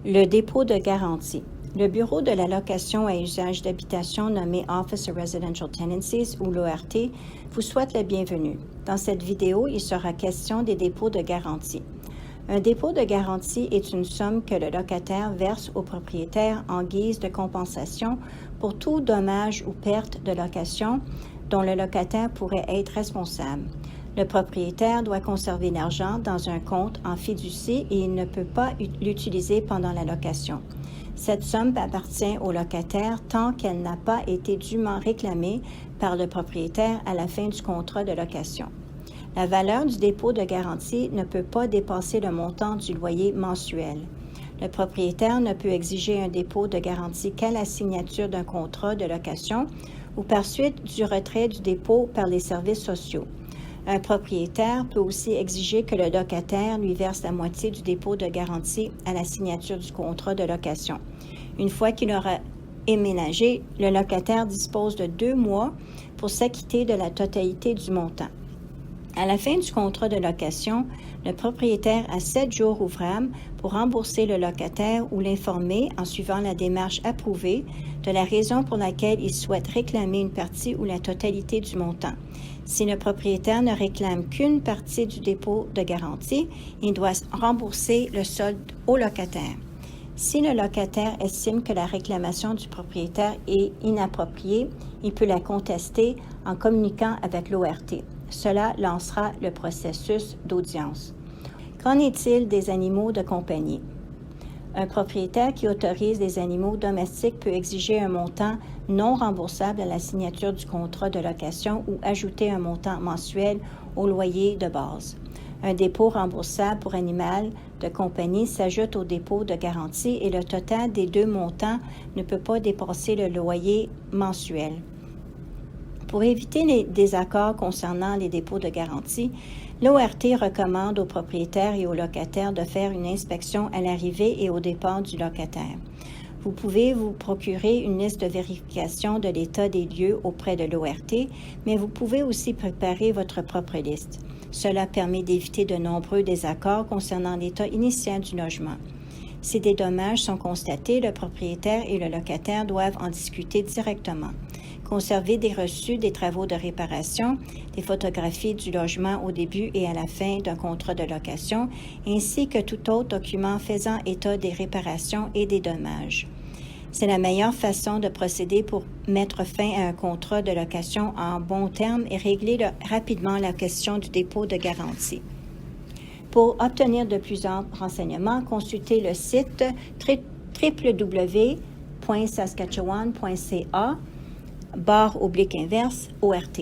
Le dépôt de garantie. Le Bureau de la location à usage d'habitation nommé Office of Residential Tenancies ou l'ORT vous souhaite la bienvenue. Dans cette vidéo, il sera question des dépôts de garantie. Un dépôt de garantie est une somme que le locataire verse au propriétaire en guise de compensation pour tout dommage ou perte de location dont le locataire pourrait être responsable. Le propriétaire doit conserver l'argent dans un compte en fiducie et il ne peut pas l'utiliser pendant la location. Cette somme appartient au locataire tant qu'elle n'a pas été dûment réclamée par le propriétaire à la fin du contrat de location. La valeur du dépôt de garantie ne peut pas dépasser le montant du loyer mensuel. Le propriétaire ne peut exiger un dépôt de garantie qu'à la signature d'un contrat de location ou par suite du retrait du dépôt par les services sociaux. Un propriétaire peut aussi exiger que le locataire lui verse la moitié du dépôt de garantie à la signature du contrat de location. Une fois qu'il aura emménagé, le locataire dispose de 2 mois pour s'acquitter de la totalité du montant. À la fin du contrat de location, le propriétaire a 7 jours ouvrables pour rembourser le locataire ou l'informer en suivant la démarche approuvée de la raison pour laquelle il souhaite réclamer une partie ou la totalité du montant. Si le propriétaire ne réclame qu'une partie du dépôt de garantie, il doit rembourser le solde au locataire. Si le locataire estime que la réclamation du propriétaire est inappropriée, il peut la contester en communiquant avec l'ORT. Cela lancera le processus d'audience. Qu'en est-il des animaux de compagnie? Un propriétaire qui autorise des animaux domestiques peut exiger un montant non remboursable à la signature du contrat de location ou ajouter un montant mensuel au loyer de base. Un dépôt remboursable pour animal de compagnie s'ajoute au dépôt de garantie et le total des 2 montants ne peut pas dépasser le loyer mensuel. Pour éviter les désaccords concernant les dépôts de garantie, l'ORT recommande aux propriétaires et aux locataires de faire une inspection à l'arrivée et au départ du locataire. Vous pouvez vous procurer une liste de vérification de l'état des lieux auprès de l'ORT, mais vous pouvez aussi préparer votre propre liste. Cela permet d'éviter de nombreux désaccords concernant l'état initial du logement. Si des dommages sont constatés, le propriétaire et le locataire doivent en discuter directement. Conserver des reçus des travaux de réparation, des photographies du logement au début et à la fin d'un contrat de location, ainsi que tout autre document faisant état des réparations et des dommages. C'est la meilleure façon de procéder pour mettre fin à un contrat de location en bons termes et régler rapidement la question du dépôt de garantie. Pour obtenir de plus amples renseignements, consultez le site www.saskatchewan.ca/ORT.